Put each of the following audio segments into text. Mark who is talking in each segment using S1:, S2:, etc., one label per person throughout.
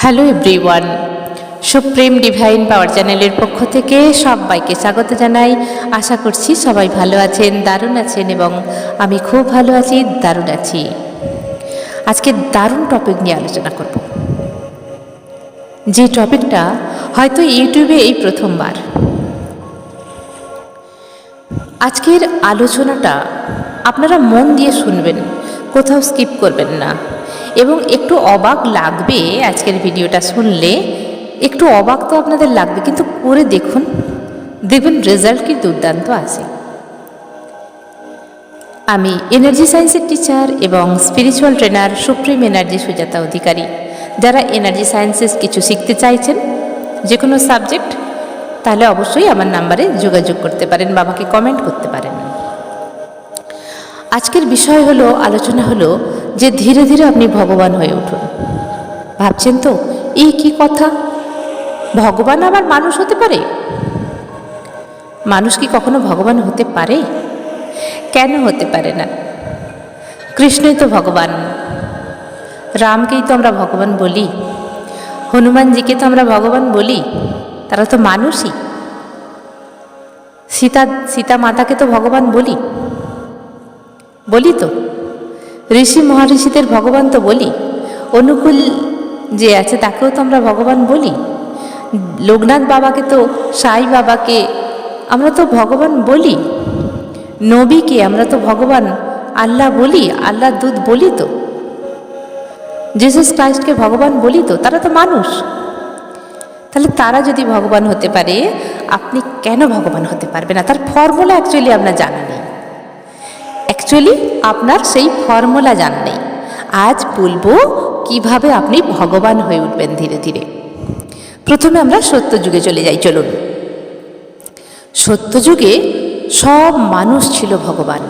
S1: Hello everyone, supreme divine পাওয়ার চ্যানেলের পক্ষ থেকে সবাইকে স্বাগত জানাই। আশা করছি সবাই ভালো আছেন, দারুণ আছেন এবং আমি খুব ভালো আছি, দারুণ আছি। আজকে দারুণ টপিক নিয়ে আলোচনা করব, যে টপিকটা হয়তো ইউটিউবে এই প্রথমবার। আজকের আলোচনাটা আপনারা মন দিয়ে শুনবেন, কোথাও স্কিপ করবেন না এবং একটু অবাক লাগবে। আজকের ভিডিওটা শুনলে একটু অবাক তো আপনাদের লাগবে, কিন্তু করে দেখুন, দেখবেন রেজাল্ট কি দুর্দান্ত আসে। আমি এনার্জি সায়েন্সের টিচার এবং spiritual trainer supreme energy Sujata Adhikari. যারা এনার্জি সায়েন্সেস কিছু শিখতে চাইছেন, যে কোনো সাবজেক্ট, তাহলে অবশ্যই আমার নাম্বারে যোগাযোগ করতে পারেন বা আমাকে কমেন্ট করতে পারেন। আজকের বিষয় হলো, আলোচনা হলো যে ধীরে ধীরে আপনি ভগবান হয়ে উঠুন। ভাবছেন তো এই কি কথা, ভগবান আবার মানুষ হতে পারে? মানুষ কি কখনো ভগবান হতে পারে? কেন হতে পারে না? কৃষ্ণই তো ভগবান, রামকেই তো আমরা ভগবান বলি, হনুমানজিকে তো আমরা ভগবান বলি, তারা তো মানুষই। সীতা মাতাকে তো ভগবান বলি তো, ঋষি মহারিষিদের ভগবান তো বলি, অনুকূল যে আছে তাকেও তো আমরা ভগবান বলি, লোকনাথ বাবাকে তো, সাই বাবাকে আমরা তো ভগবান বলি, নবীকে আমরা তো ভগবান আল্লাহ বলি, আল্লাহ দূত বলি তো, জিসাস ক্রাইস্টকে ভগবান বলি তো, তারা তো মানুষ। তাহলে তারা যদি ভগবান হতে পারে, আপনি কেন ভগবান হতে পারবে না? তার ফর্মুলা অ্যাকচুয়ালি আপনার জানা নেই, আপনার সেই ফর্মুলা জানা নেই। আজ বলবো কিভাবে আপনি ভগবান হয়ে উঠবেন ধীরে ধীরে। প্রথমে আমরা সত্যযুগে চলে যাই, চলুন। সত্যযুগে সব মানুষ ছিল ভগবান।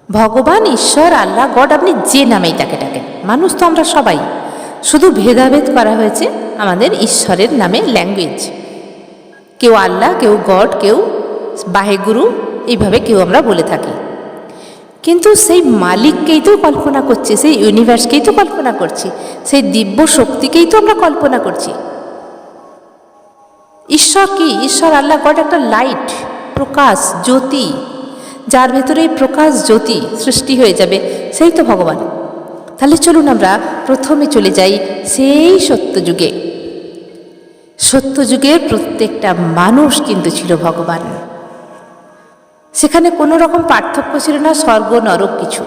S1: ভগবান, ঈশ্বর, আল্লাহ, গড, আপনি যে নামেই তাকে ডাকেন, মানুষ তো আমরা সবাই। শুধু ভেদাভেদ করা হয়েছে আমাদের ঈশ্বরের নামে, ল্যাঙ্গুয়েজ। কেউ আল্লাহ, কেউ গড, কেউ বাহেগুরু, এইভাবে কেউ আমরা বলে থাকি। কিন্তু সেই মালিককেই তো কল্পনা করছি, সেই ইউনিভার্সকেই তো কল্পনা করছি, সেই দিব্য শক্তিকেই তো আমরা কল্পনা করছি। ঈশ্বর কি? ঈশ্বর, আল্লাহ, গড একটা লাইট, প্রকাশ, জ্যোতি, যার ভেতরে প্রকাশ জ্যোতি সৃষ্টি হয়ে যাবে, সেই তো ভগবান। তাহলে চলুন আমরা প্রথমে চলে যাই সেই সত্যযুগে। সত্যযুগের প্রত্যেকটা মানুষ কিন্তু ছিল ভগবান। সেখানে কোনো রকম পার্থক্য ছিল না, স্বর্গ নরক কিছু,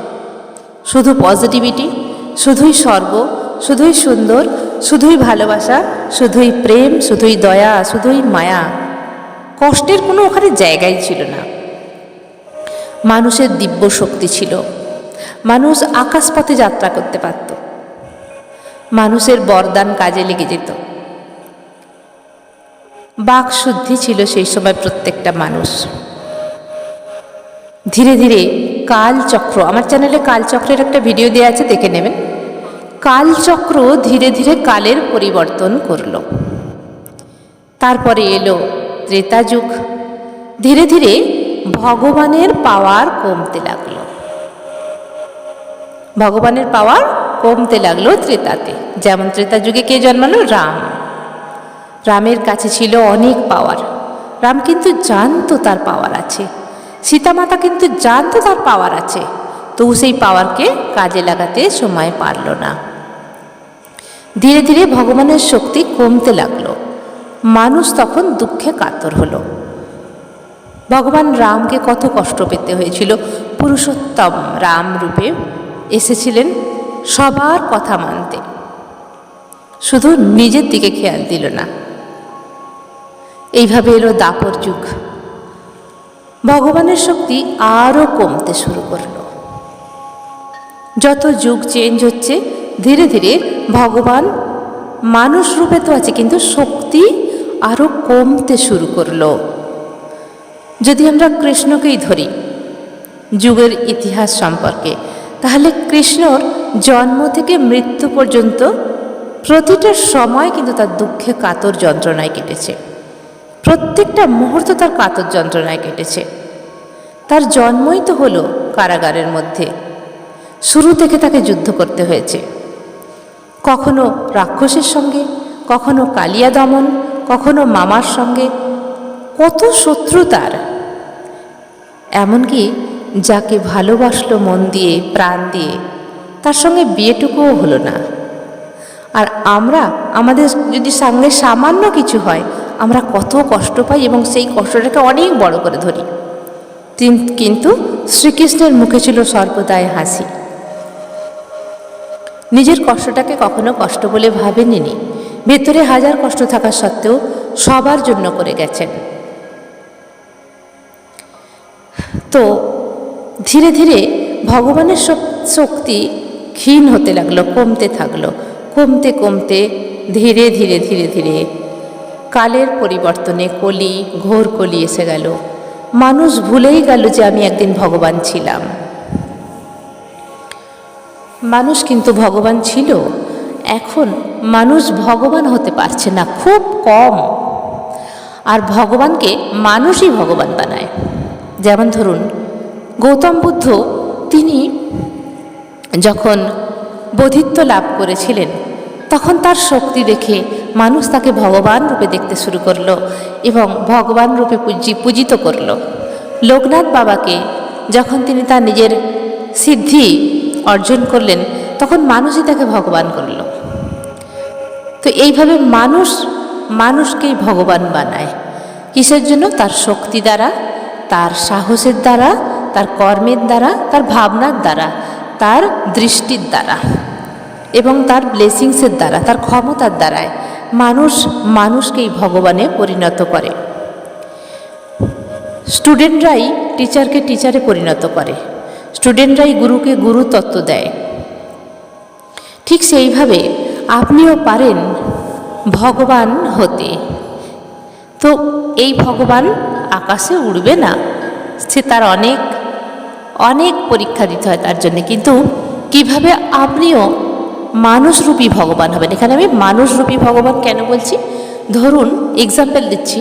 S1: শুধু পজিটিভিটি, শুধুই স্বর্গ, শুধুই সুন্দর, শুধুই ভালোবাসা, শুধুই প্রেম, শুধুই দয়া, শুধুই মায়া। কষ্টের কোনো ওখানে জায়গাই ছিল না। মানুষের দিব্য শক্তি ছিল, মানুষ আকাশপথে যাত্রা করতে পারত, মানুষের বরদান কাজে লেগে যেত, বাক শুদ্ধি ছিল সেই সময় প্রত্যেকটা মানুষ। ধীরে ধীরে কালচক্র, আমার চ্যানেলে কালচক্রের একটা ভিডিও দেওয়া আছে, দেখে নেবেন। কালচক্র ধীরে ধীরে কালের পরিবর্তন করল। তারপরে এলো ত্রেতা যুগ। ধীরে ধীরে ভগবানের পাওয়ার কমতে লাগলো, ভগবানের পাওয়ার কমতে লাগলো ত্রেতাতে। যেমন ত্রেতা যুগে কে জন্মালো? রাম। রামের কাছে ছিল অনেক পাওয়ার, রাম কিন্তু জানতো তার পাওয়ার আছে। সীতামাতা কিন্তু জানতো তার পাওয়ার আছে, তবু সেই পাওয়ারকে কাজে লাগাতে সময় পারল না। ধীরে ধীরে ভগবানের শক্তি কমতে লাগলো, মানুষ তখন দুঃখে কাতর হলো। ভগবান রামকে কত কষ্ট পেতে হয়েছিল। পুরুষোত্তম রাম রূপে এসেছিলেন সবার কথা মানতে, শুধু নিজের দিকে খেয়াল দিল না। এইভাবে এলো দাপর যুগ। ভগবানের শক্তি আরও কমতে শুরু করল। যত যুগ চেঞ্জ হচ্ছে, ধীরে ধীরে ভগবান মানুষ রূপে তো আছে, কিন্তু শক্তি আরও কমতে শুরু করলো। যদি আমরা কৃষ্ণকেই ধরি যুগের ইতিহাস সম্পর্কে, তাহলে কৃষ্ণর জন্ম থেকে মৃত্যু পর্যন্ত প্রতিটা সময় কিন্তু তার দুঃখে কাতর যন্ত্রণায় কেটেছে। প্রত্যেকটা মুহূর্ত তার কাতর যন্ত্রণায় কেটেছে। তার জন্মই তো হলো কারাগারের মধ্যে, শুরু থেকে তাকে যুদ্ধ করতে হয়েছে। কখনো রাক্ষসের সঙ্গে, কখনো কালিয়া দমন, কখনো মামার সঙ্গে, কত শত্রু তার। এমনকি যাকে ভালোবাসলো মন দিয়ে, প্রাণ দিয়ে, তার সঙ্গে বিয়েটুকুও হলো না। আর আমরা, আমাদের যদি সঙ্গে সামান্য কিছু হয়, আমরা কত কষ্ট পাই এবং সেই কষ্টটাকে অনেক বড় করে ধরি। কিন্তু শ্রীকৃষ্ণের মুখে ছিল সর্বদাই হাসি। নিজের কষ্টটাকে কখনো কষ্ট বলে ভাবেননি। ভেতরে হাজার কষ্ট থাকা সত্ত্বেও সবার জন্য করে গেছেন। তো ধীরে ধীরে ভগবানের শক্তি ক্ষীণ হতে লাগলো, কমতে থাকলো। কমতে কমতে ধীরে ধীরে ধীরে ধীরে কালের পরিবর্তনে কলি, ঘোর কলি এসে গেল। মানুষ ভুলেই গেল যে আমি একদিন ভগবান ছিলাম। মানুষ কিন্তু ভগবান ছিল। এখন মানুষ ভগবান হতে পারছে না, খুব কম। আর ভগবানকে মানুষই ভগবান বানায়। যেমন ধরুন গৌতম বুদ্ধ, তিনি যখন বোধিত্ব লাভ করেছিলেন, তখন তার শক্তি দেখে মানুষ তাকে ভগবান রূপে দেখতে শুরু করলো এবং ভগবান রূপে পূজিত করল। লোকনাথ বাবাকে যখন তিনি তার নিজের সিদ্ধি অর্জন করলেন, তখন মানুষই তাকে ভগবান করল। তো এইভাবে মানুষ মানুষকেই ভগবান বানায়। কিসের জন্য? তার শক্তি দ্বারা, তার সাহসের দ্বারা, তার কর্মের দ্বারা, তার ভাবনার দ্বারা, তার দৃষ্টির দ্বারা এবং তার ব্লেসিংসের দ্বারা, তার ক্ষমতার দ্বারায় মানুষ মানুষকেই ভগবানে পরিণত করে। স্টুডেন্টরাই টিচারকে টিচারে পরিণত করে, স্টুডেন্টরাই গুরুকে গুরু তত্ত্ব দেয়। ঠিক সেইভাবে আপনিও পারেন ভগবান হতে। তো এই ভগবান আকাশে উড়বে না, সে তার অনেক অনেক পরীক্ষা দিতে হয় তার জন্য। কিন্তু কিভাবে আপনিও মানুষরূপী ভগবান হবেন? এখানে আমি মানুষরূপী ভগবান কেন বলছি? ধরুন এক্সাম্পল দিচ্ছি,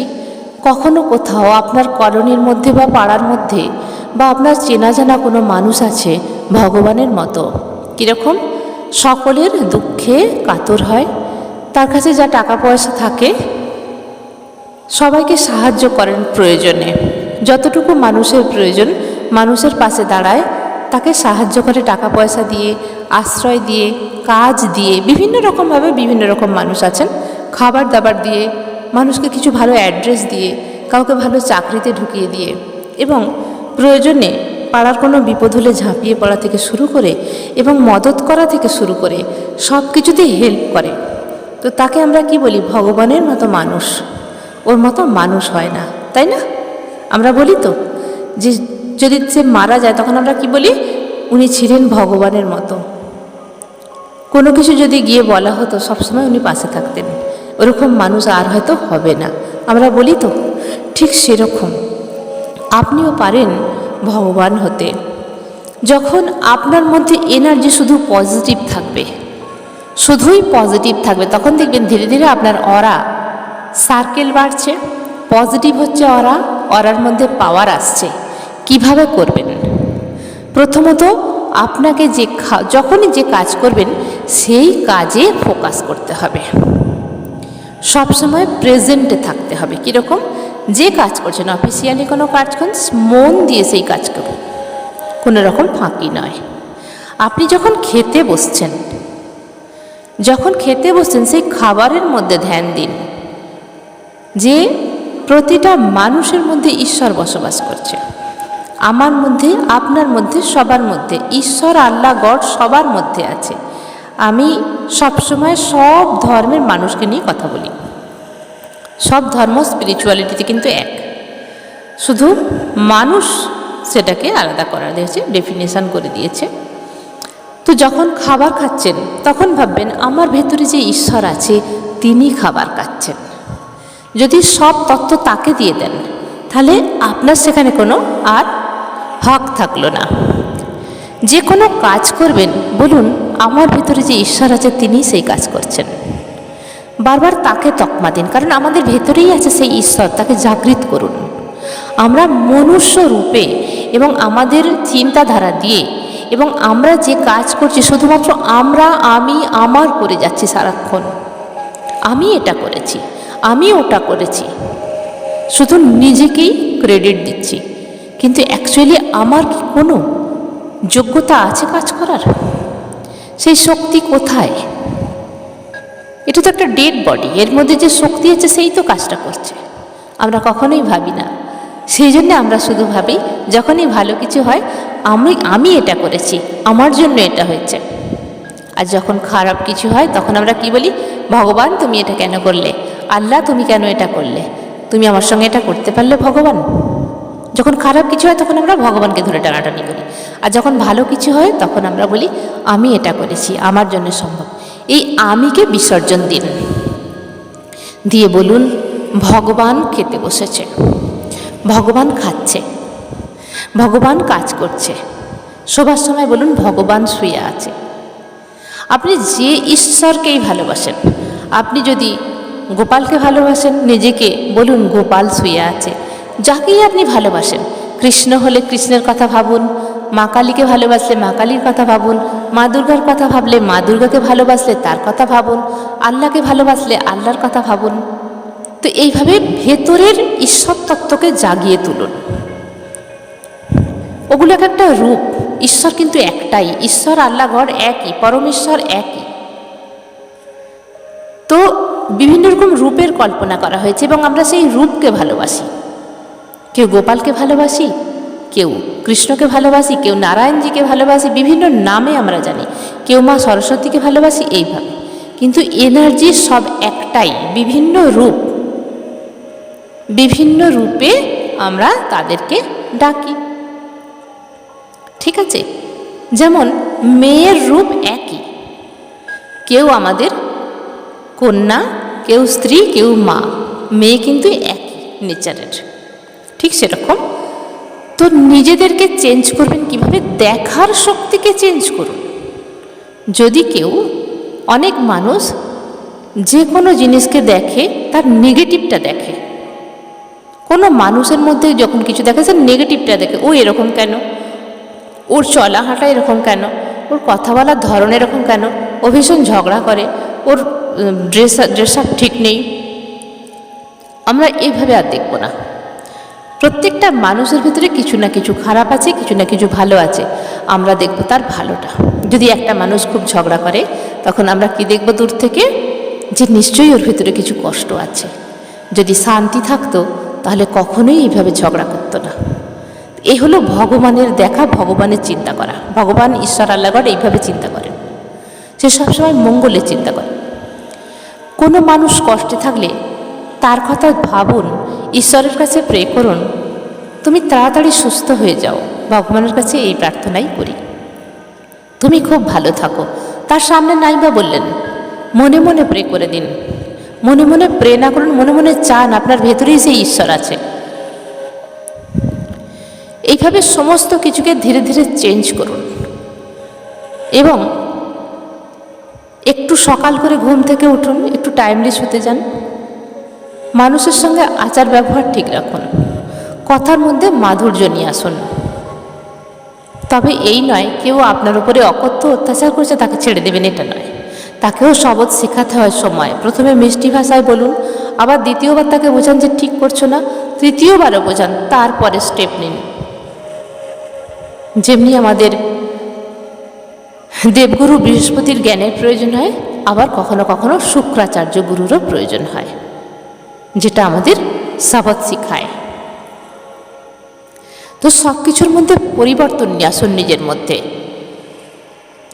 S1: কখনো কোথাও আপনার কলোনির মধ্যে বা পাড়ার মধ্যে বা আপনার চেনা জানা কোনো মানুষ আছে ভগবানের মতো। কীরকম? সকলের দুঃখে কাতর হয়, তার কাছে যা টাকা পয়সা থাকে সবাইকে সাহায্য করেন প্রয়োজনে, যতটুকু মানুষের প্রয়োজন মানুষের পাশে দাঁড়ায়, তাকে সাহায্য করে টাকা পয়সা দিয়ে, আশ্রয় দিয়ে, কাজ দিয়ে, বিভিন্ন রকমভাবে বিভিন্ন রকম মানুষ আছেন। খাবার দাবার দিয়ে, মানুষকে কিছু ভালো অ্যাড্রেস দিয়ে, কাউকে ভালো চাকরিতে ঢুকিয়ে দিয়ে এবং প্রয়োজনে পাড়ার কোনো বিপদ হলে ঝাঁপিয়ে পড়া থেকে শুরু করে এবং মদত করা থেকে শুরু করে সব কিছুতেই হেল্প করে। তো তাকে আমরা কি বলি? ভগবানের মতো মানুষ। ওর মতো মানুষ হয় না, তাই না? আমরা বলি তো যে যদি সে মারা যায় তখন আমরা কি বলি? উনি ছিলেন ভগবানের মতো। কোনো কিছু যদি গিয়ে বলা হতো সবসময় উনি পাশে থাকতেন, ওরকম মানুষ আর হয়তো হবে না, আমরা বলি তো। ঠিক সেরকম আপনিও পারেন ভগবান হতে। যখন আপনার মধ্যে এনার্জি শুধু পজিটিভ থাকবে, শুধুই পজিটিভ থাকবে, তখন দেখবেন ধীরে ধীরে আপনার অরা সার্কেল বাড়ছে। পজিটিভ হচ্ছে অরা, অরার মধ্যে পাওয়ার আসছে। কিভাবে করবেন? প্রথমত আপনাকে যখনই যে কাজ করবেন সেই কাজে ফোকাস করতে হবে, সবসময় প্রেজেন্টে থাকতে হবে। কীরকম? যে কাজ করছেন, অফিসিয়ালি কোনো কাজ করেন, মন দিয়ে সেই কাজ করুন, কোনো রকম ফাঁকি নয়। আপনি যখন খেতে বসছেন সেই খাবারের মধ্যে ধ্যান দিন যে প্রতিটা মানুষের মধ্যে ঈশ্বর বসবাস করছে। আমার মধ্যে, আপনার মধ্যে, সবার মধ্যে ঈশ্বর, আল্লাহ, গড সবার মধ্যে আছে। আমি সবসময় সব ধর্মের মানুষকে নিয়ে কথা বলি। সব ধর্ম স্পিরিচুয়ালিটিতে কিন্তু এক, শুধু মানুষ সেটাকে আলাদা করা দিয়েছে, ডেফিনেশন করে দিয়েছে। তো যখন খাবার খাচ্ছেন তখন ভাববেন আমার ভেতরে যে ঈশ্বর আছে তিনি খাবার খাচ্ছেন। যদি সব তত্ত্ব তাকে দিয়ে দেন তাহলে আপনার সেখানে কোনো আর হক থাকলো না। যে কোনো কাজ করবেন বলুন আমার ভেতরে যে ঈশ্বর আছে তিনি সেই কাজ করছেন। বারবার তাকে তকমা দিন, কারণ আমাদের ভেতরেই আছে সেই ঈশ্বর, তাকে জাগৃত করুন। আমরা মনুষ্য রূপে এবং আমাদের চিন্তাধারা দিয়ে এবং আমরা যে কাজ করছি শুধুমাত্র আমি আমার করে যাচ্ছি সারাক্ষণ। আমি এটা করেছি, আমি ওটা করেছি, শুধু নিজেকেই ক্রেডিট দিচ্ছি। কিন্তু অ্যাকচুয়ালি আমার কি কোনো যোগ্যতা আছে কাজ করার? সেই শক্তি কোথায়? এটা তো একটা ডেড বডি, এর মধ্যে যে শক্তি আছে সেই তো কাজটা করছে। আমরা কখনোই ভাবি না। সেই জন্য আমরা শুধু ভাবি যখনই ভালো কিছু হয় আমি এটা করেছি, আমার জন্য এটা হয়েছে। আর যখন খারাপ কিছু হয় তখন আমরা কি বলি? ভগবান তুমি এটা কেন করলে? আল্লাহ তুমি কেন এটা করলে? তুমি আমার সঙ্গে এটা করতে পারলে ভগবান? যখন খারাপ কিছু হয় তখন আমরা ভগবানকে ধরে টানাটানি করি। আর যখন ভালো কিছু হয় তখন আমরা বলি আমি এটা করেছি, আমার জন্য সম্ভব। এই আমিকে বিসর্জন দিন, দিয়ে বলুন ভগবান খেতে বসেছে, ভগবান খাচ্ছে, ভগবান কাজ করছে। শোবার সময় বলুন ভগবান শুয়ে আছে। আপনি যে ঈশ্বরকেই ভালোবাসেন, আপনি যদি গোপালকে ভালোবাসেন নিজেকে বলুন গোপাল শুয়ে আছে। যাকেই আপনি ভালোবাসেন, কৃষ্ণ হলে কৃষ্ণের কথা ভাবুন, মা কালীকে ভালোবাসলে মা কালীর কথা ভাবুন, মা দুর্গার কথা ভাবলে মা দুর্গাকে ভালোবাসলে তার কথা ভাবুন, আল্লাহকে ভালোবাসলে আল্লাহর কথা ভাবুন। তো এইভাবে ভেতরের ঈশ্বর তত্ত্বকে জাগিয়ে তুলুন। ওগুলো একটা রূপ, ঈশ্বর কিন্তু একটাই। ঈশ্বর আল্লাহ গড একই, পরমেশ্বর একই। তো বিভিন্ন রকম রূপের কল্পনা করা হয়েছে এবং আমরা সেই রূপকে ভালোবাসি। কেউ গোপালকে ভালোবাসি, কেউ কৃষ্ণকে ভালোবাসি, কেউ নারায়ণজিকে ভালোবাসি, বিভিন্ন নামে আমরা জানি, কেউ মা সরস্বতীকে ভালোবাসি, এইভাবে। কিন্তু এনার্জি সব একটাই, বিভিন্ন রূপ, বিভিন্ন রূপে আমরা তাদেরকে ডাকি। ঠিক আছে? যেমন মেয়ের রূপ একই, কেউ আমাদের কন্যা, কেউ স্ত্রী, কেউ মা, মেয়ে কিন্তু একই নেচারের। ঠিক সেরকম তো নিজেদেরকে চেঞ্জ করবেন কিভাবে? দেখার শক্তিকে চেঞ্জ করুন। যদি কেউ, অনেক মানুষ যে কোনো জিনিসকে দেখে তার নেগেটিভটা দেখে। কোনো মানুষের মধ্যে যখন কিছু দেখে সে নেগেটিভটা দেখে, ও এরকম কেন, ওর চলা হাঁটা এরকম কেন, ওর কথা বলার ধরন এরকম কেন, ও ভীষণ ঝগড়া করে, ওর ড্রেস আপ ঠিক নেই। আমরা এইভাবে আর দেখব না। প্রত্যেকটা মানুষের ভিতরে কিছু না কিছু খারাপ আছে, কিছু না কিছু ভালো আছে। আমরা দেখব তার ভালোটা। যদি একটা মানুষ খুব ঝগড়া করে তখন আমরা কি দেখব দূর থেকে? যে নিশ্চয়ই ওর ভিতরে কিছু কষ্ট আছে। যদি শান্তি থাকতো তাহলে কখনোই এইভাবে ঝগড়া করতো না। এই হলো ভগবানের দেখা, ভগবানের চিন্তা করা। ভগবান ঈশ্বর আল্লাহ গড এইভাবে চিন্তা করেন, সে সবসময় মঙ্গলের চিন্তা করে। কোনো মানুষ কষ্টে থাকলে তার কথা ভাবুন, ঈশ্বরের কাছে প্রে করুন, তুমি তাড়াতাড়ি সুস্থ হয়ে যাও। ভগবানের কাছে এই প্রার্থনাই করি, তুমি খুব ভালো থাকো। তার সামনে নাই বা বললেন, মনে মনে প্রে করে দিন। মনে মনে প্রে না করুন, মনে মনে চান, আপনার ভেতরেই সেই ঈশ্বর আছে। এইভাবে সমস্ত কিছুকে ধীরে ধীরে চেঞ্জ করুন। এবং একটু সকাল করে ঘুম থেকে উঠুন, একটু টাইমলি শুতে যান। মানুষের সঙ্গে আচার ব্যবহার ঠিক রাখুন, কথার মধ্যে মাধুর্য নিয়ে আসুন। তবে এই নয় কেউ আপনার উপরে অকথ্য অত্যাচার করছে তাকে ছেড়ে দেবেন, এটা নয়। তাকেও শবদ শেখাতে হয় সময়। প্রথমে মিষ্টি ভাষায় বলুন, আবার দ্বিতীয়বার তাকে বোঝান যে ঠিক করছো না, তৃতীয়বারও বোঝান, তারপরে স্টেপ নিন। যেমনি আমাদের দেবগুরু বৃহস্পতির জ্ঞানের প্রয়োজন হয়, আবার কখনো কখনো শুক্রাচার্য গুরুরও প্রয়োজন হয়, যেটা আমাদের শবদ শিখায়। তো সব কিছুর মধ্যে পরিবর্তন নিয়ে আসুন নিজের মধ্যে।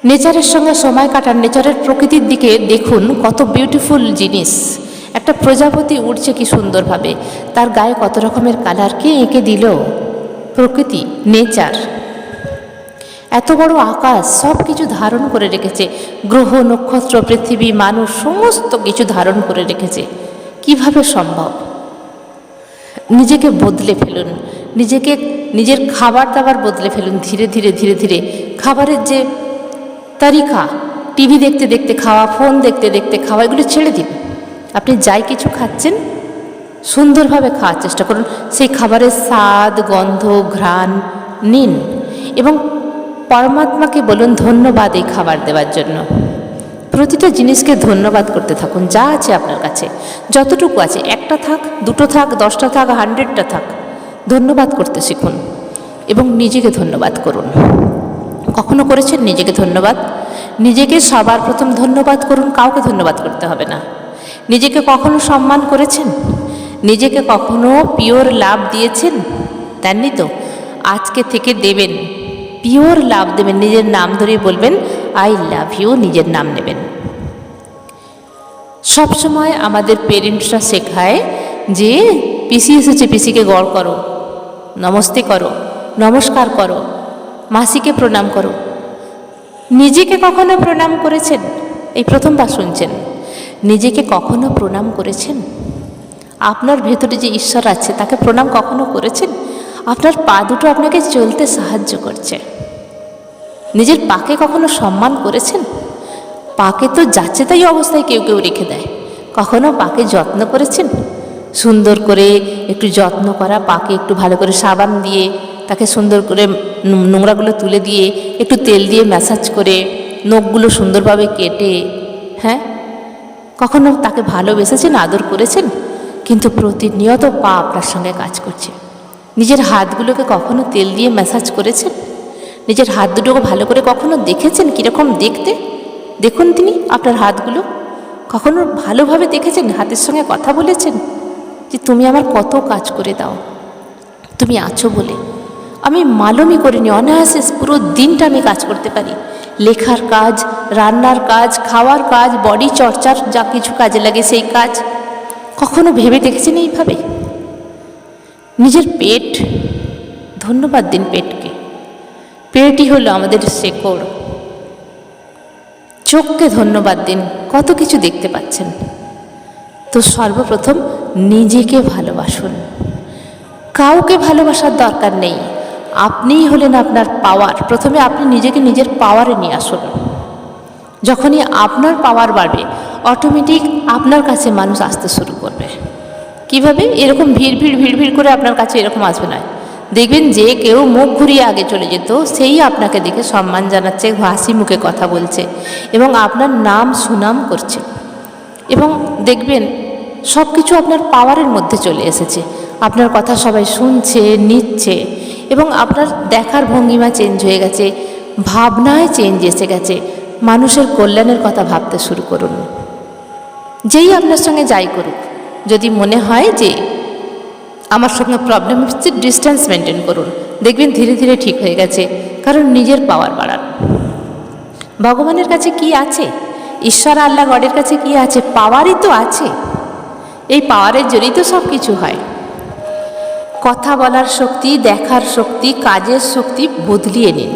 S1: নেচারের সঙ্গে সময় কাটান, নেচারের প্রকৃতির দিকে দেখুন, কত বিউটিফুল জিনিস। একটা প্রজাপতি উড়ছে কি সুন্দরভাবে, তার গায়ে কত রকমের কালার কে এঁকে দিল? প্রকৃতি, নেচার। এত বড় আকাশ সব কিছু ধারণ করে রেখেছে, গ্রহ নক্ষত্র পৃথিবী মানুষ সমস্ত কিছু ধারণ করে রেখেছে। কিভাবে সম্ভব? নিজেকে বদলে ফেলুন, নিজের খাবার দাবার বদলে ফেলুন ধীরে ধীরে ধীরে ধীরে। খাবারের যে তারিকা, টিভি দেখতে দেখতে খাওয়া, ফোন দেখতে দেখতে খাওয়া, এগুলো ছেড়ে দিন। আপনি যাই কিছু খাচ্ছেন সুন্দরভাবে খাওয়ার চেষ্টা করুন, সেই খাবারের স্বাদ, গন্ধ, ঘ্রাণ নিন এবং পরমাত্মাকে বলুন ধন্যবাদ এই খাবার দেওয়ার জন্য। প্রতিটা জিনিসকে ধন্যবাদ করতে থাকুন, যা আছে আপনার কাছে, যতটুকু আছে, একটা থাক, দুটো থাক, 10টা থাক, 100টা থাক, ধন্যবাদ করতে শিখুন এবং নিজেকে ধন্যবাদ করুন। কখনো করেছেন নিজেকে ধন্যবাদ? নিজেকে সবার প্রথম ধন্যবাদ করুন, কাউকে ধন্যবাদ করতে হবে না। নিজেকে কখনো সম্মান করেছেন? নিজেকে কখনো পিওর লাভ দিয়েছেন? দেননি তো? আজকে থেকে দেবেন, পিওর লাভ দেবেন। নিজের নাম ধরে বলবেন আই লাভ ইউ, নিজের নাম নেবেন। সবসময় আমাদের পেরেন্টসরা শেখায় যে পিসি এসেছে, পিসিকে গড় করো, নমস্তে করো, নমস্কার করো, মাসিকে প্রণাম করো। নিজেকে কখনো প্রণাম করেছেন? এই প্রথমবার শুনছেন। নিজেকে কখনো প্রণাম করেছেন? আপনার ভেতরে যে ঈশ্বর আছে তাকে প্রণাম কখনো করেছেন? আপনার পা দুটো আপনাকে চলতে সাহায্য করছে। নিজের পাকে কখনো সম্মান করেছেন? পাকে তো যাচ্ছে তাই অবস্থায় কেউ কেউ রেখে দেয়। কখনো পাকে যত্ন করেছেন? সুন্দর করে একটু যত্ন করা, পাকে একটু ভালো করে সাবান দিয়ে তাকে সুন্দর করে নোংরাগুলো তুলে দিয়ে একটু তেল দিয়ে ম্যাসাজ করে নখগুলো সুন্দরভাবে কেটে, হ্যাঁ, কখনো তাকে ভালোবেসেছেন, আদর করেছেন? কিন্তু প্রতিনিয়ত পা আপনার সঙ্গে কাজ করছে। নিজের হাতগুলোকে কখনো তেল দিয়ে ম্যাসাজ করেছেন? নিজের হাত দুটোকে ভালো করে কখনো দেখেছেন কীরকম দেখতে? দেখুন তিনি আপনার হাতগুলো, কখনো ভালোভাবে দেখেছেন? হাতের সঙ্গে কথা বলেছেন যে তুমি আমার কত কাজ করে দাও, তুমি আছো বলে আমি মালুমই করিনি, অনায়াসে পুরো দিনটা আমি কাজ করতে পারি। লেখার কাজ, রান্নার কাজ, খাওয়ার কাজ, বডি চর্চার যা কিছু কাজে লাগে সেই কাজ কখনো ভেবে দেখেছেন এইভাবে? নিজের পেট, ধন্যবাদ দিন পেটকে। পেটই হলো আমাদের শেকড়। চোখকে ধন্যবাদ দিন, কত কিছু দেখতে পাচ্ছেন। তো সর্বপ্রথম নিজেকে ভালোবাসুন। কাউকে ভালোবাসার দরকার নেই, আপনিই হলেন আপনার পাওয়ার। প্রথমে আপনি নিজেকে নিজের পাওয়ারে নিয়ে আসুন। যখনই আপনার পাওয়ার বাড়বে অটোমেটিক আপনার কাছে মানুষ আসতে শুরু করবে। কিভাবে? এরকম ভিড় ভিড় ভিড় ভিড় করে আপনার কাছে এরকম আসবে না। দেখবেন যে কেউ মুখ ঘুরিয়ে আগে চলে যেত, সেই আপনাকে দেখে সম্মান জানাচ্ছে, হাসি মুখে কথা বলছে এবং আপনার নাম সুনাম করছে। এবং দেখবেন সব কিছু আপনার পাওয়ারের মধ্যে চলে এসেছে। আপনার কথা সবাই শুনছে, নিচ্ছে এবং আপনার দেখার ভঙ্গিমা চেঞ্জ হয়ে গেছে, ভাবনায় চেঞ্জ এসে গেছে। মানুষের কল্যাণের কথা ভাবতে শুরু করুন। যেই আপনার সঙ্গে যাই করুক, যদি মনে হয় যে আমার সঙ্গে প্রবলেম হচ্ছে, ডিস্টেন্স মেনটেন করুন, দেখবেন ধীরে ধীরে ঠিক হয়ে গেছে। কারণ নিজের পাওয়ার বাড়ান। ভগবানের কাছে কি আছে? ঈশ্বর আল্লাহ গডের কাছে কি আছে? পাওয়ারই তো আছে। এই পাওয়ারের জন্যই তো সব কিছু হয়। কথা বলার শক্তি, দেখার শক্তি, কাজের শক্তি বদলিয়ে নিন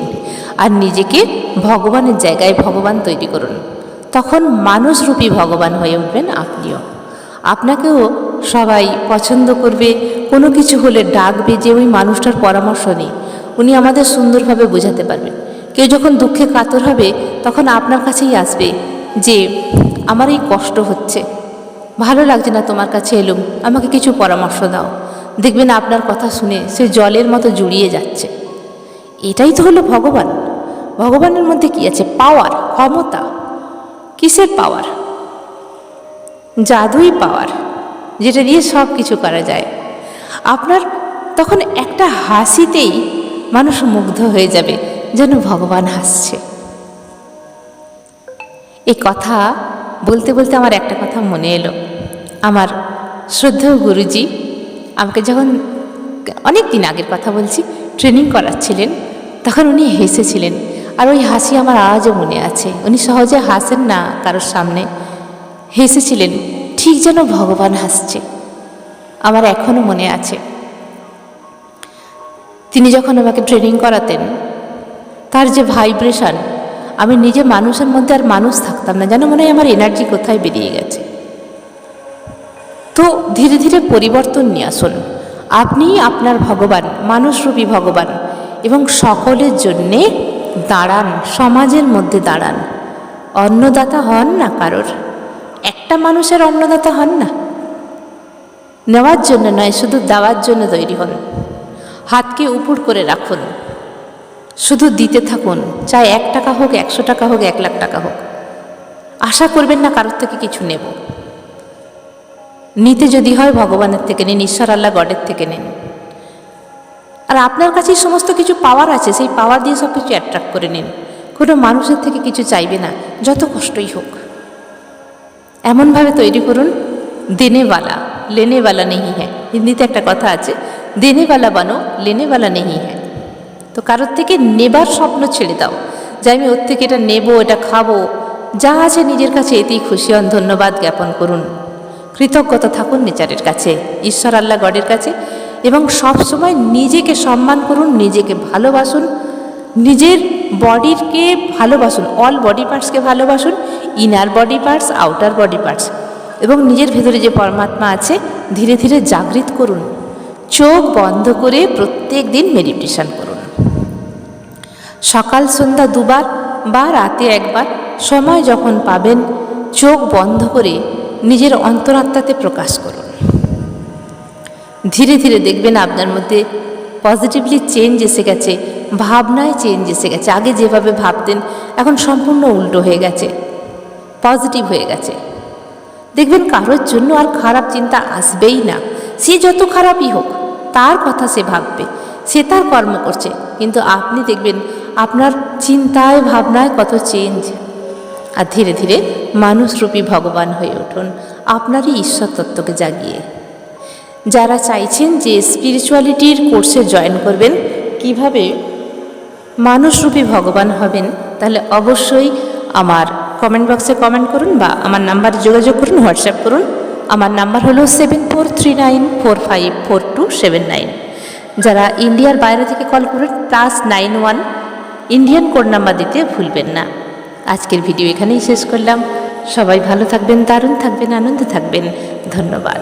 S1: আর নিজেকে ভগবানের জায়গায় ভগবান তৈরি করুন। তখন মানুষরূপী ভগবান হয়ে উঠবেন আপনিও। আপনাকেও সবাই পছন্দ করবে, কোনো কিছু হলে ডাকবে যে ওই মানুষটার পরামর্শ নেই, উনি আমাদের সুন্দরভাবে বোঝাতে পারবেন। কেউ যখন দুঃখে কাতর হবে তখন আপনার কাছেই আসবে যে আমার এই কষ্ট হচ্ছে, ভালো লাগছে না, তোমার কাছে এলুম, আমাকে কিছু পরামর্শ দাও। দেখবেন আপনার কথা শুনে সে জলের মতো জুড়িয়ে যাচ্ছে। এটাই তো হলো ভগবান। ভগবানের মধ্যে কি আছে? পাওয়ার, ক্ষমতা। কিসের পাওয়ার? জাদুই পাওয়ার, যেটা দিয়ে সব কিছু করা যায়। আপনার তখন একটা হাসিতেই মানুষ মুগ্ধ হয়ে যাবে, যেন ভগবান হাসছে। এই কথা বলতে বলতে আমার একটা কথা মনে এলো। আমার শ্রদ্ধেয় গুরুজি আমাকে যখন, অনেক দিন আগের কথা বলছি, ট্রেনিং করাচ্ছিলেন, তখন উনি হেসেছিলেন। আর ওই হাসি আমার আজও মনে আছে। উনি সহজে হাসেন না কারোর সামনে, হেসেছিলেন ঠিক যেন ভগবান হাসছে। আমার এখনও মনে আছে। তিনি যখন আমাকে ট্রেনিং করাতেন, তার যে ভাইব্রেশন, আমি নিজে মানুষের মধ্যে আর মানুষ থাকতাম না, যেন মনে হয় আমার এনার্জি কোথায় বেরিয়ে গেছে। তো ধীরে ধীরে পরিবর্তন নিয়ে আসুন। আপনি আপনার ভগবান, মানুষরূপী ভগবান, এবং সকলের জন্যে দাঁড়ান, সমাজের মধ্যে দাঁড়ান। অন্নদাতা হন না কারোর, একটা মানুষের অন্নদাতা হন না। নেওয়ার জন্য নয়, শুধু দেওয়ার জন্য তৈরি হন। হাতকে উপর করে রাখুন, শুধু দিতে থাকুন, চাই 1 টাকা হোক, 100 টাকা হোক, 1 লাখ টাকা হোক। আশা করবেন না কারোর থেকে কিছু নেব। নিতে যদি হয় ভগবানের থেকে নিন, ঈশ্বর আল্লাহ গডের থেকে নিন। আর আপনার কাছেই সমস্ত কিছু পাওয়ার আছে, সেই পাওয়ার দিয়ে সব কিছু অ্যাট্রাক্ট করে নিন। কোনো মানুষের থেকে কিছু চাইবে না, যত কষ্টই হোক। এমনভাবে তৈরি করুন, দেনেওয়ালা লেনেওয়ালা নেই হ্যাঁ। হিন্দিতে একটা কথা আছে, দেনেওয়ালা বানো লেনেওয়ালা নেই হ্যাঁ। তো কারোর থেকে নেবার স্বপ্ন ছেড়ে দাও, যে আমি ওর থেকে এটা নেব, এটা খাবো। যা আছে নিজের কাছে এতেই খুশি হন, ধন্যবাদ জ্ঞাপন করুন, কৃতজ্ঞতা থাকুন নেচারের কাছে, ঈশ্বর আল্লাহ গডের কাছে। এবং সব সময় নিজেকে সম্মান করুন, নিজেকে ভালোবাসুন, নিজের বডিকে ভালোবাসুন, অল বডি পার্টসকে ভালোবাসুন, inner body parts, outer body parts. এবং নিজের ভেতরে যে পরমাত্মা আছে ধীরে ধীরে জাগৃত করুন। চোখ বন্ধ করে প্রত্যেক দিন মেডিটেশন করুন, সকাল সন্ধ্যা 2 বার বা রাতে 1 বার, সময় যখন পাবেন চোখ বন্ধ করে নিজের অন্তরাত্মাতে প্রকাশ করুন। ধীরে ধীরে দেখবেন আপনার মধ্যে পজিটিভলি চেঞ্জ এসে গেছে, ভাবনায় চেঞ্জ এসে গেছে। আগে যেভাবে ভাবতেন এখন সম্পূর্ণ উল্টো হয়ে গেছে, পজিটিভ হয়ে গেছে। দেখবেন কারোর জন্য আর খারাপ চিন্তা আসবেই না। সে যত খারাপই হোক তার কথা সে ভাববে, সে তার কর্ম করছে, কিন্তু আপনি দেখবেন আপনার চিন্তায় ভাবনায় কত চেঞ্জ। আর ধীরে ধীরে মানুষরূপী ভগবান হয়ে উঠুন, আপনারই ঈশ্বর তত্ত্বকে জাগিয়ে। যারা চাইছেন যে স্পিরিচুয়ালিটির কোর্সে জয়েন করবেন, কিভাবে মানুষরূপী ভগবান হবেন, তাহলে অবশ্যই আমার কমেন্ট বক্সে কমেন্ট করুন বা আমার নাম্বারে যোগাযোগ করুন, হোয়াটসঅ্যাপ করুন। আমার নাম্বার হলো 7439454279। যারা ইন্ডিয়ার বাইরে থেকে কল করুন +91, ইন্ডিয়ান কোড নাম্বার দিতে ভুলবেন না। আজকের ভিডিও এখানেই শেষ করলাম। সবাই ভালো থাকবেন, দারুণ থাকবেন, আনন্দে থাকবেন। ধন্যবাদ।